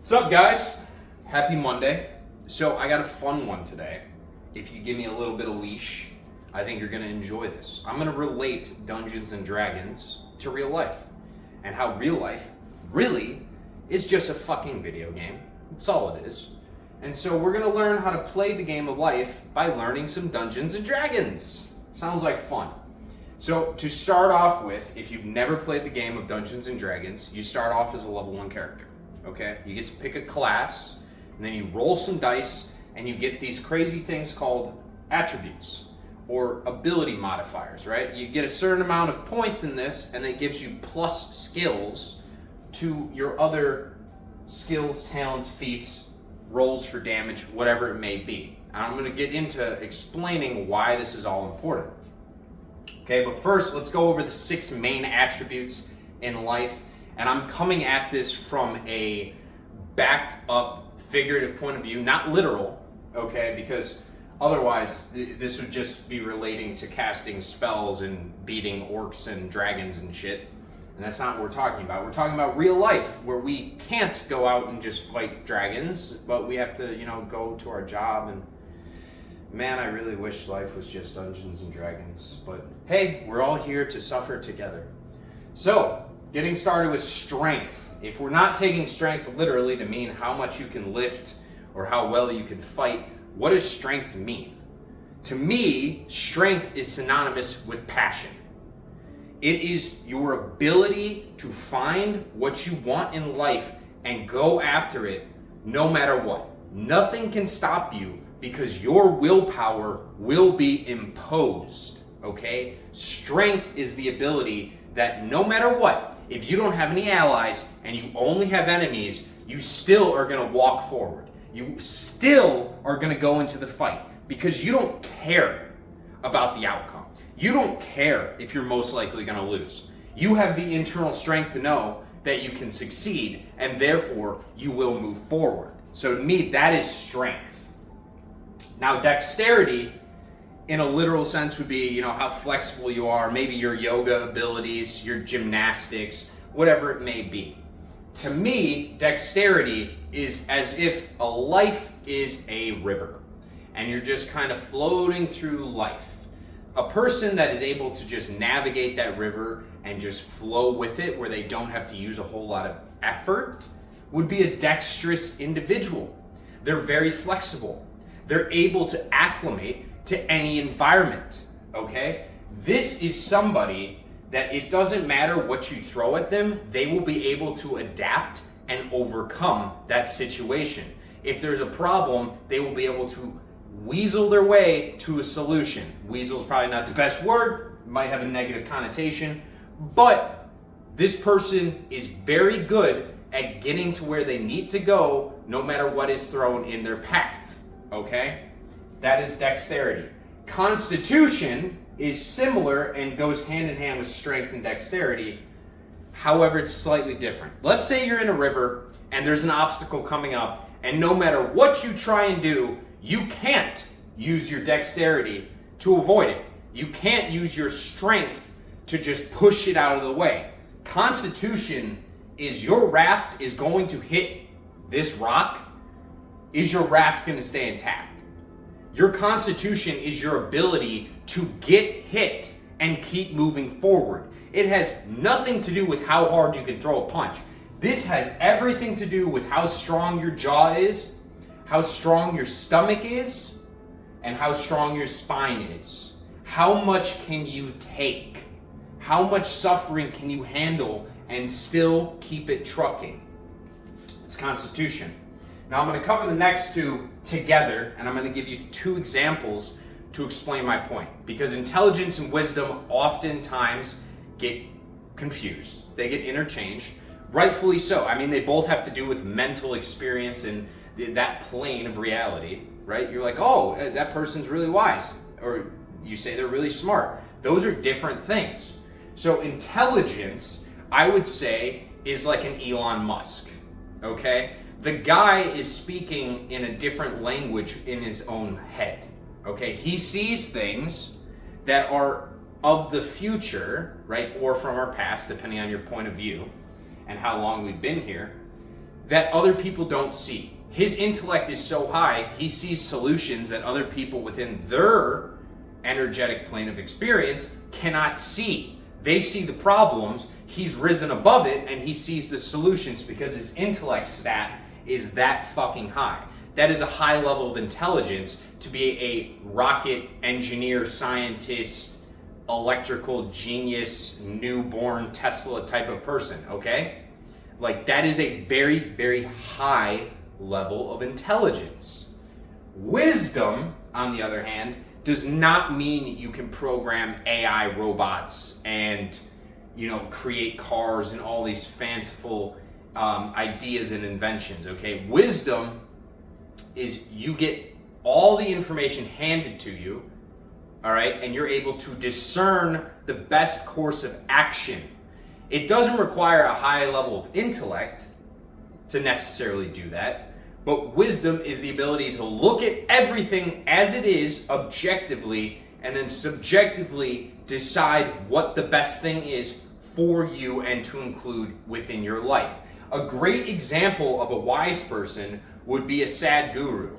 What's up, guys? Happy Monday. So I got a fun one today. If you give me a little bit of leash, I think you're going to enjoy this. I'm going to relate Dungeons and Dragons to real life and how real life really is just a fucking video game. That's all it is. And so we're going to learn how to play the game of life by learning some Dungeons and Dragons. Sounds like fun. So to start off with, if you've never played the game of Dungeons and Dragons, you start off as a level 1 character. Okay? You get to pick a class, and then you roll some dice, and you get these crazy things called attributes or ability modifiers, right? You get a certain amount of points in this, and it gives you plus skills to your other skills, talents, feats, rolls for damage, whatever it may be. And I'm going to get into explaining why this is all important. Okay, but first, let's go over the 6 main attributes in life. And I'm coming at this from a backed up figurative point of view, not literal, okay? Because otherwise, this would just be relating to casting spells and beating orcs and dragons and shit. And that's not what we're talking about. We're talking about real life, where we can't go out and just fight dragons, but we have to, go to our job. And man, I really wish life was just Dungeons and Dragons. But hey, we're all here to suffer together. So, getting started with strength. If we're not taking strength literally to mean how much you can lift or how well you can fight, what does strength mean? To me, strength is synonymous with passion. It is your ability to find what you want in life and go after it no matter what. Nothing can stop you because your willpower will be imposed, okay? Strength is the ability that no matter what, if you don't have any allies and you only have enemies, you still are going to walk forward. You still are going to go into the fight because you don't care about the outcome. You don't care if you're most likely going to lose. You have the internal strength to know that you can succeed, and therefore you will move forward. So to me, that is strength. Now, dexterity, in a literal sense, would be, how flexible you are, maybe your yoga abilities, your gymnastics, whatever it may be. To me, dexterity is as if a life is a river, and you're just kind of floating through life. A person that is able to just navigate that river and just flow with it, where they don't have to use a whole lot of effort, would be a dexterous individual. They're very flexible. They're able to acclimate to any environment, okay? This is somebody that it doesn't matter what you throw at them, they will be able to adapt and overcome that situation. If there's a problem, they will be able to weasel their way to a solution. Weasel is probably not the best word, might have a negative connotation, but this person is very good at getting to where they need to go no matter what is thrown in their path, okay? That is dexterity. Constitution is similar and goes hand in hand with strength and dexterity. However, it's slightly different. Let's say you're in a river and there's an obstacle coming up, and no matter what you try and do, you can't use your dexterity to avoid it. You can't use your strength to just push it out of the way. Constitution is your raft is going to hit this rock. Is your raft going to stay intact? Your constitution is your ability to get hit and keep moving forward. It has nothing to do with how hard you can throw a punch. This has everything to do with how strong your jaw is, how strong your stomach is, and how strong your spine is. How much can you take? How much suffering can you handle and still keep it trucking? It's constitution. Now I'm going to cover the next 2 together, and I'm going to give you 2 examples to explain my point. Because intelligence and wisdom oftentimes get confused. They get interchanged. Rightfully so. I mean, they both have to do with mental experience and that plane of reality, right? You're like, oh, that person's really wise. Or you say they're really smart. Those are different things. So intelligence, I would say, is like an Elon Musk, okay? The guy is speaking in a different language in his own head, okay? He sees things that are of the future, right? Or from our past, depending on your point of view and how long we've been here, that other people don't see. His intellect is so high, he sees solutions that other people within their energetic plane of experience cannot see. They see the problems, he's risen above it, and he sees the solutions because his intellect stat is that fucking high. That is a high level of intelligence to be a rocket engineer, scientist, electrical genius, newborn Tesla type of person, okay? Like, that is a very, very high level of intelligence. Wisdom, on the other hand, does not mean you can program AI robots and, create cars and all these fanciful ideas and inventions, okay? Wisdom is you get all the information handed to you, all right, and you're able to discern the best course of action. It doesn't require a high level of intellect to necessarily do that, but wisdom is the ability to look at everything as it is objectively and then subjectively decide what the best thing is for you and to include within your life. A great example of a wise person would be a sad guru,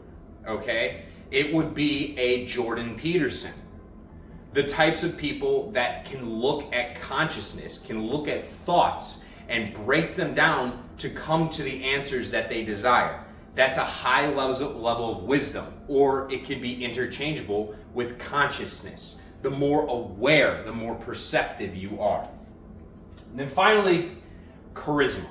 okay? It would be a Jordan Peterson. The types of people that can look at consciousness, can look at thoughts and break them down to come to the answers that they desire. That's a high level of wisdom, or it can be interchangeable with consciousness. The more aware, the more perceptive you are. And then finally, charisma.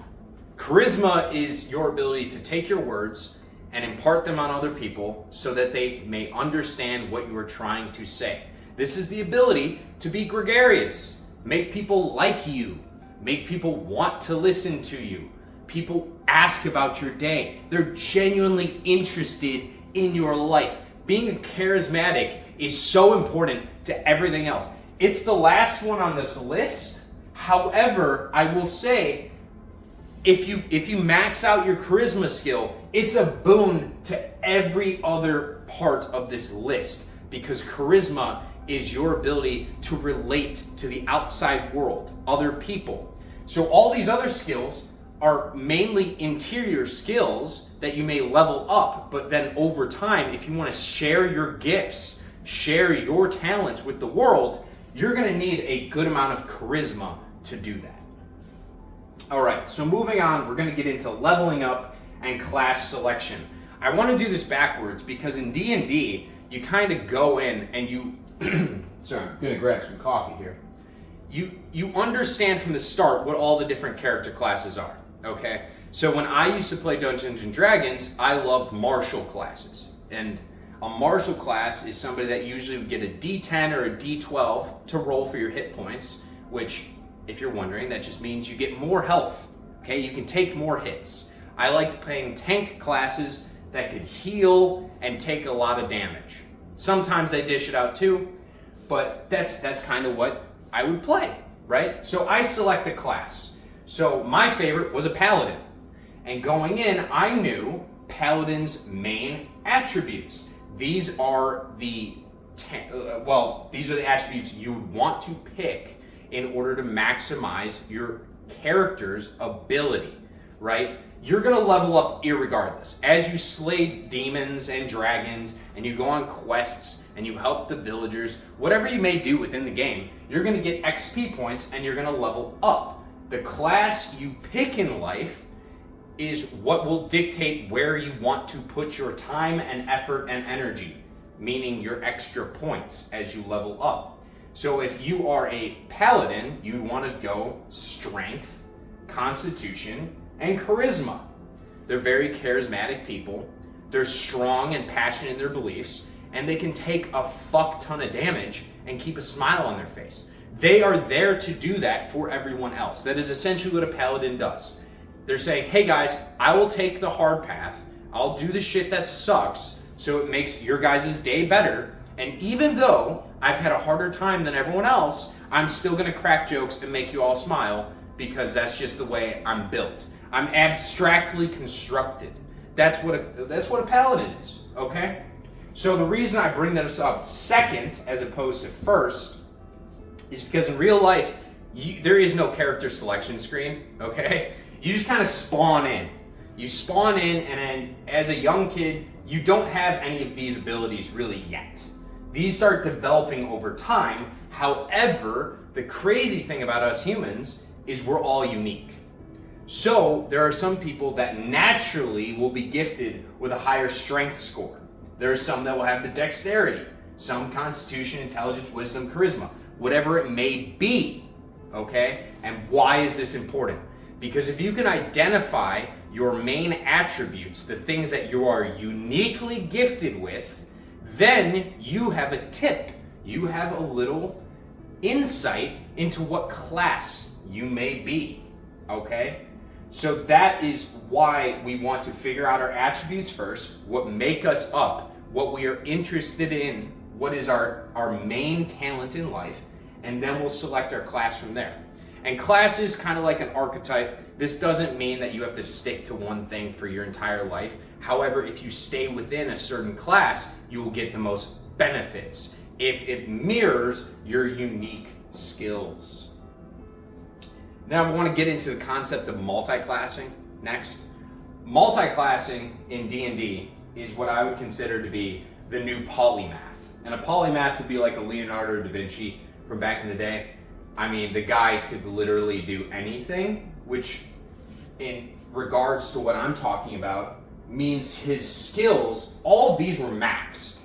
Charisma is your ability to take your words and impart them on other people so that they may understand what you are trying to say. This is the ability to be gregarious, make people like you, make people want to listen to you. People ask about your day. They're genuinely interested in your life. Being charismatic is so important to everything else. It's the last one on this list. However, I will say, if you max out your charisma skill, it's a boon to every other part of this list, because charisma is your ability to relate to the outside world, other people. So all these other skills are mainly interior skills that you may level up, but then over time, if you want to share your gifts, share your talents with the world, you're going to need a good amount of charisma to do that. All right, so moving on, we're going to get into leveling up and class selection. I want to do this backwards because in D&D, you kind of go in and you sorry, I'm gonna grab some coffee here. You understand from the start what all the different character classes are, okay? So when I used to play Dungeons and Dragons, I loved martial classes. And a martial class is somebody that usually would get a D10 or a D12 to roll for your hit points, which, if you're wondering, that just means you get more health, okay? You can take more hits. I liked playing tank classes that could heal and take a lot of damage. Sometimes they dish it out too, but that's kind of what I would play, right? So I select a class. So my favorite was a paladin. And going in, I knew paladin's main attributes. These are the attributes you would want to pick in order to maximize your character's ability, right? You're going to level up irregardless. As you slay demons and dragons, and you go on quests, and you help the villagers, whatever you may do within the game, you're going to get XP points, and you're going to level up. The class you pick in life is what will dictate where you want to put your time and effort and energy, meaning your extra points as you level up. So if you are a paladin, you want to go strength, constitution, and charisma. They're very charismatic people. They're strong and passionate in their beliefs, and they can take a fuck ton of damage and keep a smile on their face. They are there to do that for everyone else. That is essentially what a paladin does. They're saying, hey guys, I will take the hard path. I'll do the shit that sucks so it makes your guys' day better. And even though I've had a harder time than everyone else, I'm still gonna crack jokes and make you all smile because that's just the way I'm built. I'm abstractly constructed. That's what a paladin is, okay? So the reason I bring this up second as opposed to first is because in real life, there is no character selection screen, okay? You just kind of spawn in. You spawn in, and then as a young kid, you don't have any of these abilities really yet. These start developing over time. However, the crazy thing about us humans is we're all unique. So there are some people that naturally will be gifted with a higher strength score. There are some that will have the dexterity, some constitution, intelligence, wisdom, charisma, whatever it may be, okay? And why is this important? Because if you can identify your main attributes, the things that you are uniquely gifted with, then you have a tip. You have a little insight into what class you may be, okay? So that is why we want to figure out our attributes first, what make us up, what we are interested in, what is our main talent in life, and then we'll select our class from there. And class is kind of like an archetype. This doesn't mean that you have to stick to one thing for your entire life. However, if you stay within a certain class, you will get the most benefits if it mirrors your unique skills. Now I want to get into the concept of multi-classing next. Multi-classing in D&D is what I would consider to be the new polymath. And a polymath would be like a Leonardo da Vinci from back in the day. I mean, the guy could literally do anything, which in regards to what I'm talking about means his skills, all of these were maxed.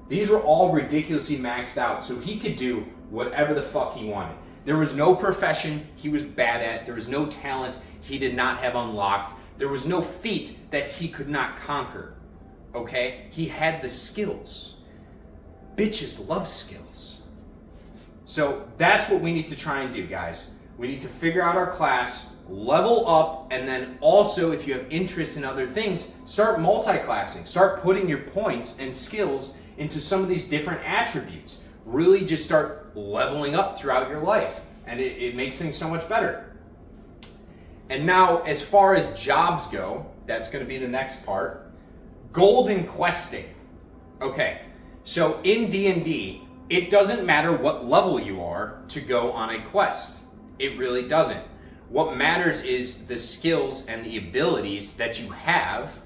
These were all ridiculously maxed out, so he could do whatever the fuck he wanted. There was no profession he was bad at. There was no talent he did not have unlocked. There was no feat that he could not conquer, okay? He had the skills. Bitches love skills. So that's what we need to try and do, guys. We need to figure out our class, level up, and then also, if you have interest in other things, start multi-classing. Start putting your points and skills into some of these different attributes. Really just start leveling up throughout your life, and it makes things so much better. And now, as far as jobs go, that's going to be the next part. Golden questing. Okay, so in D&D, it doesn't matter what level you are to go on a quest. It really doesn't. What matters is the skills and the abilities that you have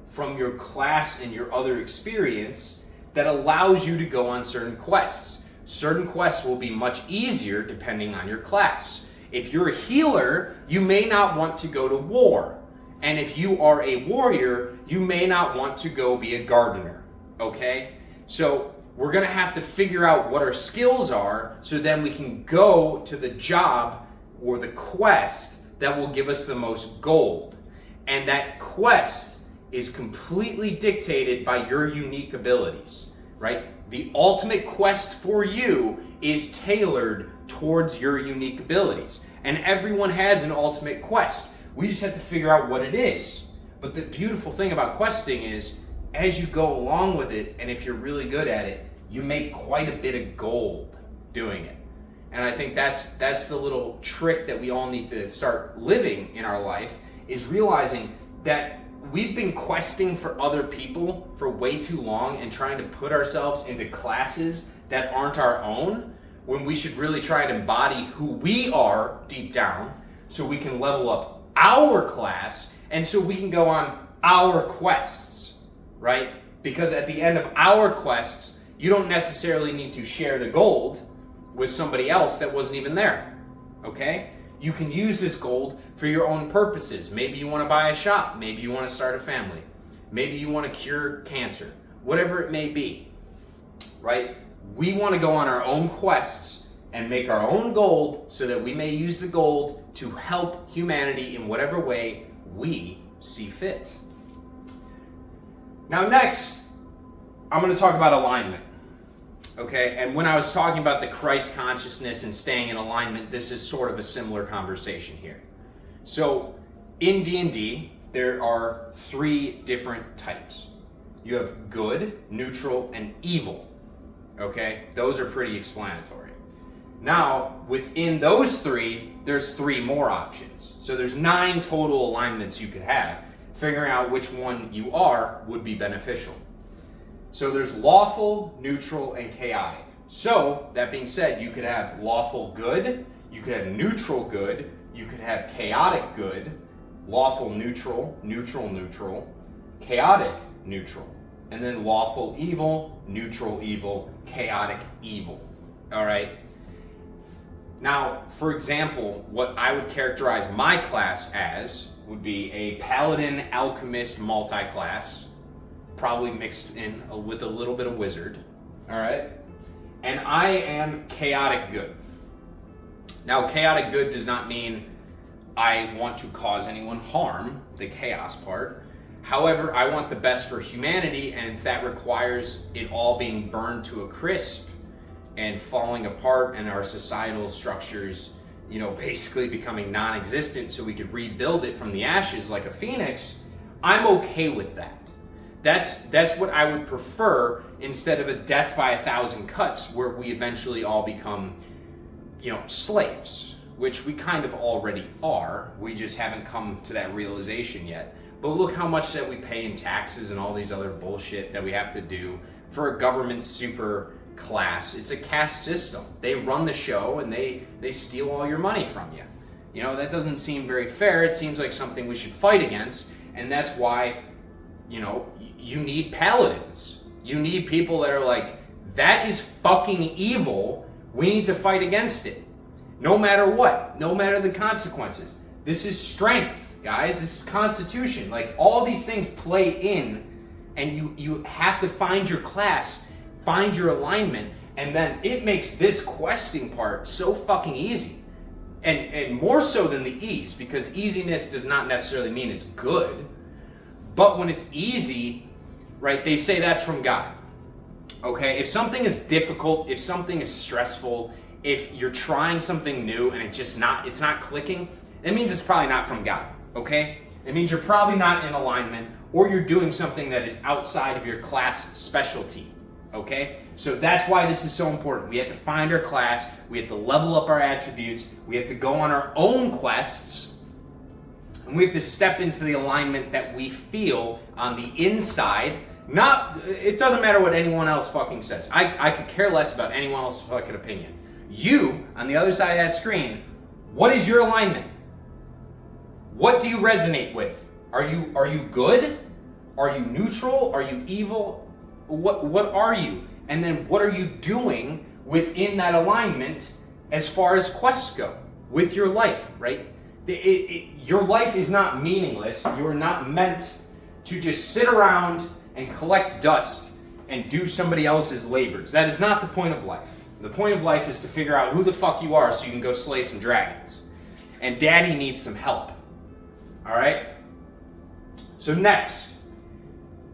from your class and your other experience that allows you to go on certain quests. Certain quests will be much easier depending on your class. If you're a healer, you may not want to go to war. And if you are a warrior, you may not want to go be a gardener, okay? So we're gonna have to figure out what our skills are so then we can go to the job or the quest that will give us the most gold. And that quest is completely dictated by your unique abilities, right? The ultimate quest for you is tailored towards your unique abilities. And everyone has an ultimate quest. We just have to figure out what it is. But the beautiful thing about questing is, as you go along with it, and if you're really good at it, you make quite a bit of gold doing it. And I think that's the little trick that we all need to start living in our life, is realizing that we've been questing for other people for way too long and trying to put ourselves into classes that aren't our own, when we should really try and embody who we are deep down so we can level up our class and so we can go on our quests, right? Because at the end of our quests, you don't necessarily need to share the gold with somebody else that wasn't even there, okay? You can use this gold for your own purposes. Maybe you want to buy a shop. Maybe you want to start a family. Maybe you want to cure cancer. Whatever it may be, right? We want to go on our own quests and make our own gold so that we may use the gold to help humanity in whatever way we see fit. Now next, I'm going to talk about alignment. Okay, and when I was talking about the Christ consciousness and staying in alignment, this is sort of a similar conversation here. So in D&D, there are 3 different types. You have good, neutral, and evil. Okay, those are pretty explanatory. Now, within those 3, there's 3 more options. So there's 9 total alignments you could have. Figuring out which one you are would be beneficial. So there's lawful, neutral, and chaotic. So, that being said, you could have lawful good, you could have neutral good, you could have chaotic good, lawful neutral, neutral neutral, chaotic neutral, and then lawful evil, neutral evil, chaotic evil. All right. Now, for example, what I would characterize my class as would be a paladin alchemist multi-class, probably mixed in with a little bit of wizard. All right. And I am chaotic good. Now, chaotic good does not mean I want to cause anyone harm, the chaos part. However, I want the best for humanity, and if that requires it all being burned to a crisp and falling apart and our societal structures, you know, basically becoming non-existent so we could rebuild it from the ashes like a phoenix, I'm okay with that. That's what I would prefer instead of a death by 1,000 cuts where we eventually all become, you know, slaves, which we kind of already are. We just haven't come to that realization yet. But look how much that we pay in taxes and all these other bullshit that we have to do for a government super class. It's a caste system. They run the show and they steal all your money from you. You know, that doesn't seem very fair. It seems like something we should fight against. And that's why, you know, you need paladins. You need people that are like, that is fucking evil. We need to fight against it. No matter what. No matter the consequences. This is strength, guys. This is constitution. Like, all these things play in, and you have to find your class, find your alignment, and then it makes this questing part so fucking easy. And more so than the ease, because easiness does not necessarily mean it's good. But when it's easy, right, they say that's from God. Okay? If something is difficult, if something is stressful, if you're trying something new and it's not clicking, it means it's probably not from God. Okay? It means you're probably not in alignment, or you're doing something that is outside of your class specialty. Okay? So that's why this is so important. We have to find our class, we have to level up our attributes, we have to go on our own quests, and we have to step into the alignment that we feel on the inside. It doesn't matter what anyone else fucking says. I could care less about anyone else's fucking opinion. You, on the other side of that screen, what is your alignment? What do you resonate with? Are you good? Are you neutral? Are you evil? What are you? And then what are you doing within that alignment as far as quests go with your life, right? Your life is not meaningless. You're not meant to just sit around and collect dust and do somebody else's labors. That is not the point of life. The point of life is to figure out who the fuck you are so you can go slay some dragons. And daddy needs some help. All right? So next,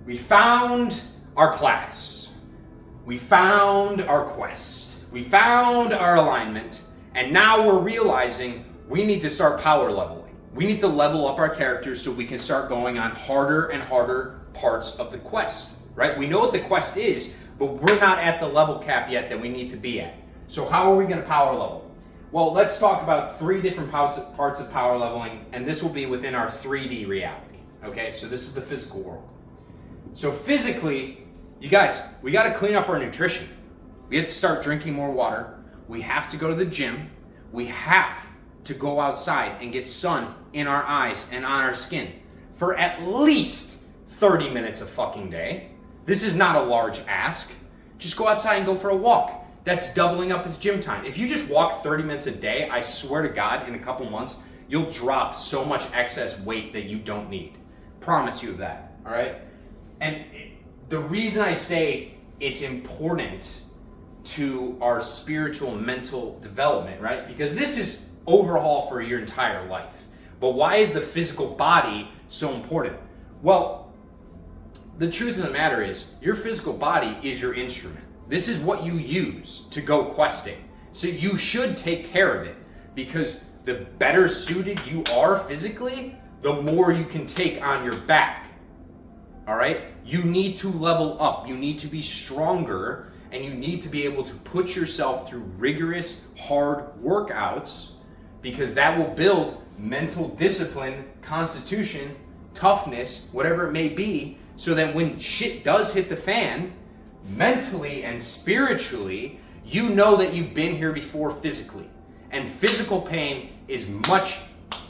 we found our class. We found our quest. We found our alignment. And now we're realizing we need to start power leveling. We need to level up our characters so we can start going on harder and harder parts of the quest, right? We know what the quest is, but we're not at the level cap yet that we need to be at. So how are we going to power level? Well, let's talk about 3 different parts of power leveling, and this will be within our 3D reality, okay? So this is the physical world. So physically, you guys, we got to clean up our nutrition. We have to start drinking more water. We have to go to the gym. We have to go outside and get sun in our eyes and on our skin for at least 30 minutes a fucking day. This is not a large ask. Just go outside and go for a walk. That's doubling up as gym time. If you just walk 30 minutes a day, I swear to God, in a couple months, you'll drop so much excess weight that you don't need. Promise you of that, all right? And the reason I say it's important to our spiritual mental development, right? Because this is overhaul for your entire life. But why is the physical body so important? Well, the truth of the matter is your physical body is your instrument. This is what you use to go questing. So you should take care of it, because the better suited you are physically, the more you can take on your back. All right? You need to level up. You need to be stronger, and you need to be able to put yourself through rigorous, hard workouts, because that will build mental discipline, constitution, toughness, whatever it may be, so that when shit does hit the fan, mentally and spiritually, you know that you've been here before physically. And physical pain is much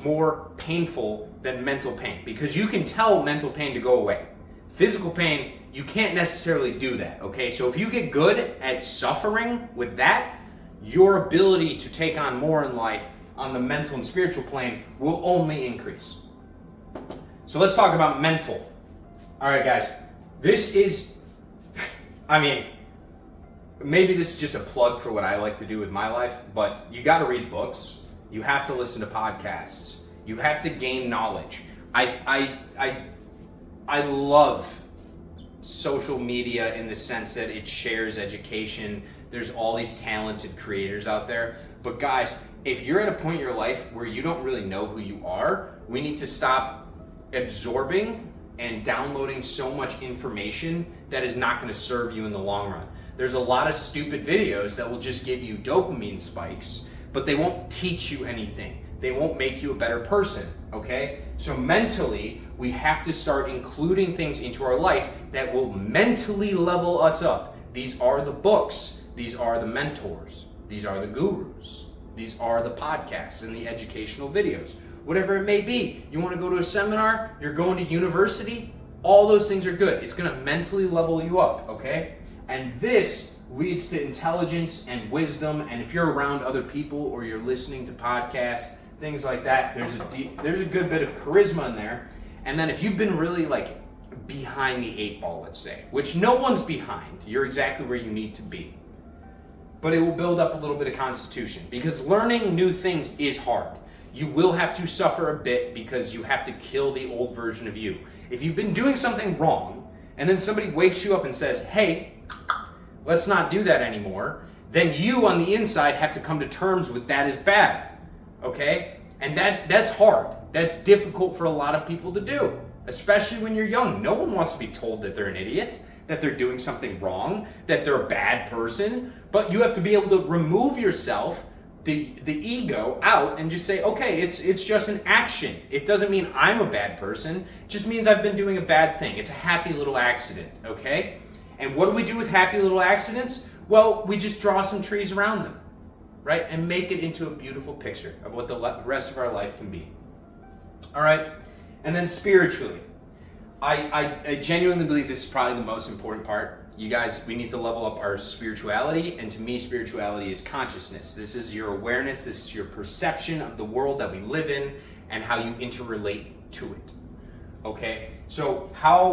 more painful than mental pain, because you can tell mental pain to go away. Physical pain, you can't necessarily do that, okay? So if you get good at suffering with that, your ability to take on more in life on the mental and spiritual plane will only increase. So let's talk about mental. All right, guys, this is, maybe this is just a plug for what I like to do with my life, but you got to read books. You have to listen to podcasts. You have to gain knowledge. I love social media in the sense that it shares education. There's all these talented creators out there. But guys, if you're at a point in your life where you don't really know who you are, we need to stop absorbing and downloading so much information that is not going to serve you in the long run. There's a lot of stupid videos that will just give you dopamine spikes, but they won't teach you anything. They won't make you a better person, okay? So mentally, we have to start including things into our life that will mentally level us up. These are the books. These are the mentors. These are the gurus. These are the podcasts and the educational videos. Whatever it may be. You want to go to a seminar? You're going to university? All those things are good. It's going to mentally level you up, okay? And this leads to intelligence and wisdom. And if you're around other people or you're listening to podcasts, things like that, there's a good bit of charisma in there. And then if you've been really like behind the 8 ball, let's say, which no one's behind, you're exactly where you need to be. But it will build up a little bit of constitution, because learning new things is hard. You will have to suffer a bit because you have to kill the old version of you. If you've been doing something wrong and then somebody wakes you up and says, hey, let's not do that anymore, then you on the inside have to come to terms with that is bad, okay? And that's hard. That's difficult for a lot of people to do, especially when you're young. No one wants to be told that they're an idiot, that they're doing something wrong, that they're a bad person, but you have to be able to remove yourself, the ego out, and just say, okay, it's just an action. It doesn't mean I'm a bad person. It just means I've been doing a bad thing. It's a happy little accident, okay? And what do we do with happy little accidents? Well, we just draw some trees around them, right? And make it into a beautiful picture of what the rest of our life can be. All right? And then spiritually, I genuinely believe this is probably the most important part. You guys, we need to level up our spirituality, and to me, spirituality is consciousness. This is your awareness, this is your perception of the world that we live in, and how you interrelate to it. Okay? So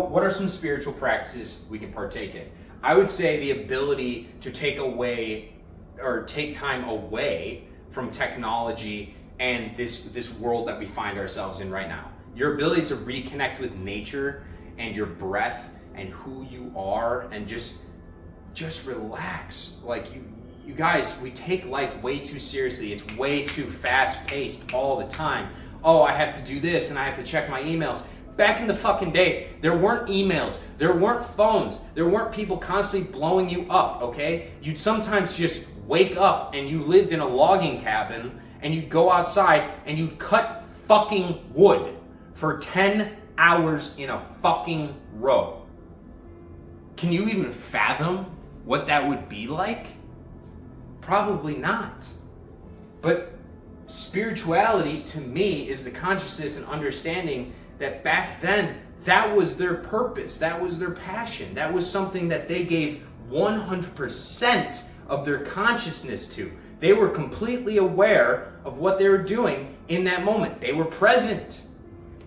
what are some spiritual practices we can partake in? I would say the ability to take time away from technology and this world that we find ourselves in right now. Your ability to reconnect with nature and your breath and who you are, and just relax. Like you guys, we take life way too seriously. It's way too fast paced all the time. Oh, I have to do this and I have to check my emails. Back in the fucking day, there weren't emails, there weren't phones, there weren't people constantly blowing you up, okay? You'd sometimes just wake up and you lived in a logging cabin and you'd go outside and you'd cut fucking wood for 10 hours in a fucking row. Can you even fathom what that would be like? Probably not. But spirituality to me is the consciousness and understanding that back then, that was their purpose, that was their passion, that was something that they gave 100% of their consciousness to. They were completely aware of what they were doing in that moment. They were present.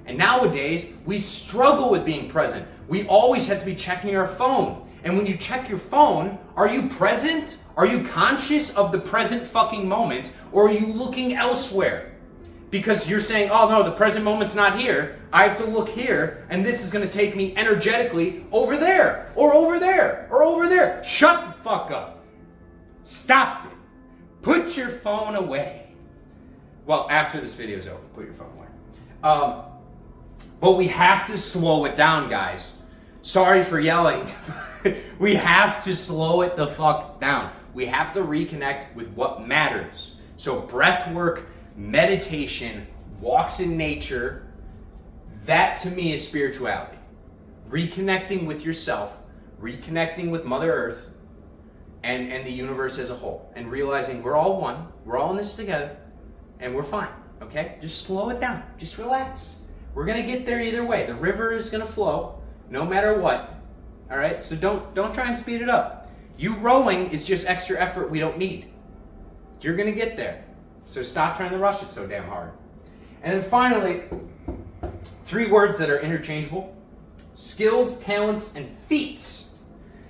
And nowadays, we struggle with being present. We always have to be checking our phone. And when you check your phone, are you present? Are you conscious of the present fucking moment? Or are you looking elsewhere? Because you're saying, oh no, the present moment's not here. I have to look here, and this is going to take me energetically over there, or over there, or over there. Shut the fuck up. Stop it. Put your phone away. Well, after this video's over, put your phone away. But we have to slow it down, guys. Sorry for yelling. We have to slow it the fuck down. We have to reconnect with what matters. So breath work, meditation, walks in nature, that to me is spirituality. Reconnecting with yourself, reconnecting with Mother Earth, and the universe as a whole. And realizing we're all one, we're all in this together, and we're fine, okay? Just slow it down. Just relax. We're gonna get there either way. The river is gonna flow, no matter what. All right, so don't try and speed it up. You rowing is just extra effort we don't need. You're gonna get there. So stop trying to rush it so damn hard. And then finally, 3 words that are interchangeable: skills, talents, and feats.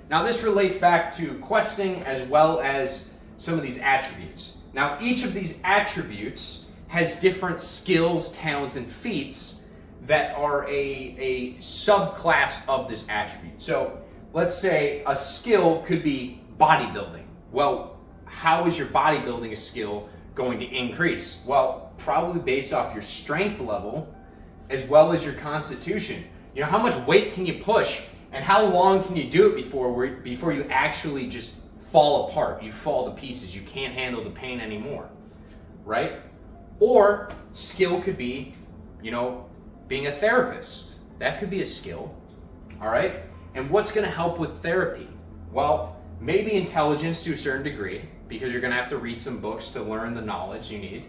Now this relates back to questing as well as some of these attributes. Now each of these attributes has different skills, talents, and feats that are a subclass of this attribute. So let's say a skill could be bodybuilding. Well, how is your bodybuilding skill going to increase? Well, probably based off your strength level as well as your constitution. You know, how much weight can you push and how long can you do it before you actually just fall apart? You fall to pieces. You can't handle the pain anymore, right? Or skill could be, being a therapist. That could be a skill, all right? And what's going to help with therapy? Well, maybe intelligence to a certain degree, because you're going to have to read some books to learn the knowledge you need.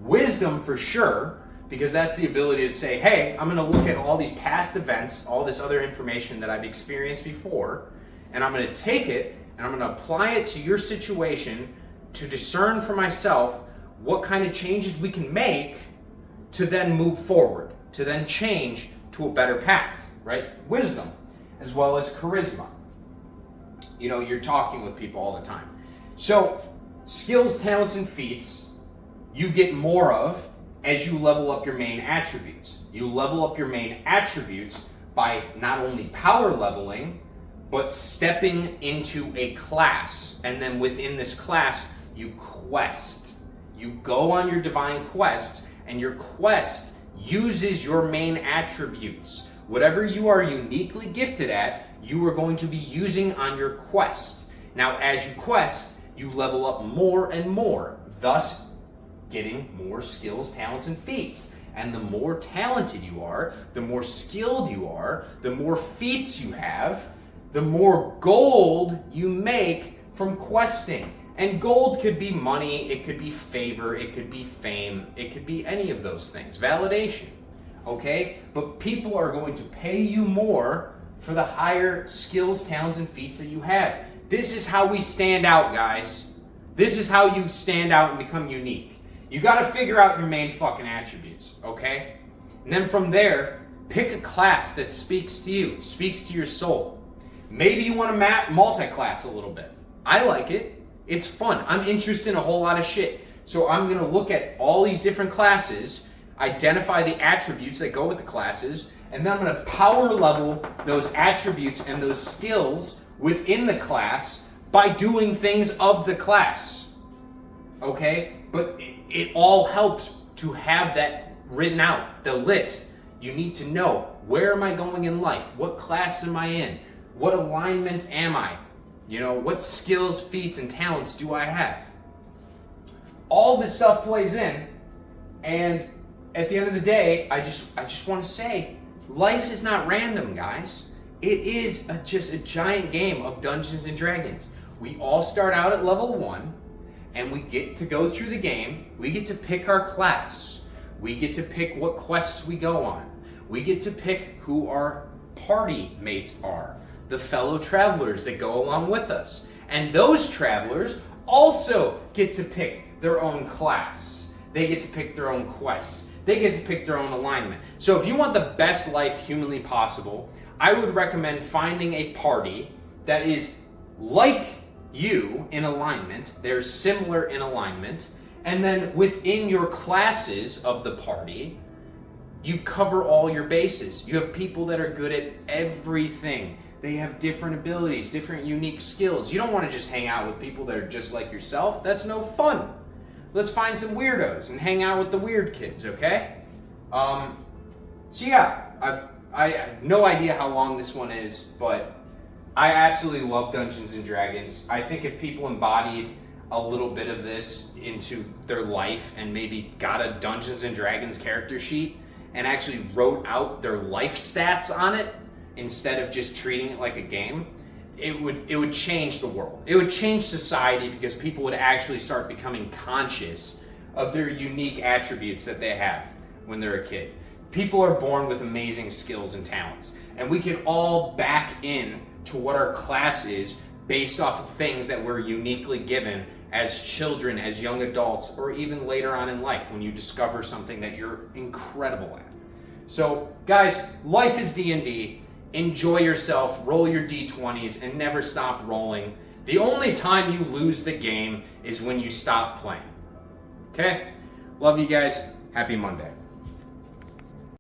Wisdom for sure, because that's the ability to say, hey, I'm going to look at all these past events, all this other information that I've experienced before, and I'm going to take it and I'm going to apply it to your situation to discern for myself what kind of changes we can make to then move forward, to then change to a better path, right? Wisdom, as well as charisma. You're talking with people all the time. So skills, talents, and feats you get more of as you level up your main attributes. You level up your main attributes by not only power leveling, but stepping into a class. And then within this class, you quest. You go on your divine quest, and your quest uses your main attributes. Whatever you are uniquely gifted at, you are going to be using on your quest. Now, as you quest, you level up more and more, thus getting more skills, talents, and feats. And the more talented you are, the more skilled you are, the more feats you have, the more gold you make from questing. And gold could be money, it could be favor, it could be fame, it could be any of those things. Validation, okay? But people are going to pay you more for the higher skills, talents, and feats that you have. This is how we stand out, guys. This is how you stand out and become unique. You gotta figure out your main fucking attributes, okay? And then from there, pick a class that speaks to you, speaks to your soul. Maybe you want to multi-class a little bit. I like it. It's fun. I'm interested in a whole lot of shit. So I'm going to look at all these different classes, identify the attributes that go with the classes, and then I'm going to power level those attributes and those skills within the class by doing things of the class. Okay? But it all helps to have that written out, the list. You need to know, where am I going in life? What class am I in? What alignment am I? What skills, feats, and talents do I have? All this stuff plays in, and at the end of the day, I just want to say, life is not random, guys. It is just a giant game of Dungeons and Dragons. We all start out at level 1, and we get to go through the game. We get to pick our class. We get to pick what quests we go on. We get to pick who our party mates are, the fellow travelers that go along with us. And those travelers also get to pick their own class. They get to pick their own quests. They get to pick their own alignment. So if you want the best life humanly possible, I would recommend finding a party that is like you in alignment. They're similar in alignment. And then within your classes of the party, you cover all your bases. You have people that are good at everything. They have different abilities, different unique skills. You don't want to just hang out with people that are just like yourself. That's no fun. Let's find some weirdos and hang out with the weird kids, okay? So yeah, I have no idea how long this one is, but I absolutely love Dungeons and Dragons. I think if people embodied a little bit of this into their life and maybe got a Dungeons and Dragons character sheet and actually wrote out their life stats on it, instead of just treating it like a game, it would change the world. It would change society, because people would actually start becoming conscious of their unique attributes that they have when they're a kid. People are born with amazing skills and talents, and we can all back in to what our class is based off of things that we're uniquely given as children, as young adults, or even later on in life when you discover something that you're incredible at. So guys, life is D&D. Enjoy yourself, roll your D20s, and never stop rolling. The only time you lose the game is when you stop playing. Okay? Love you guys. Happy Monday.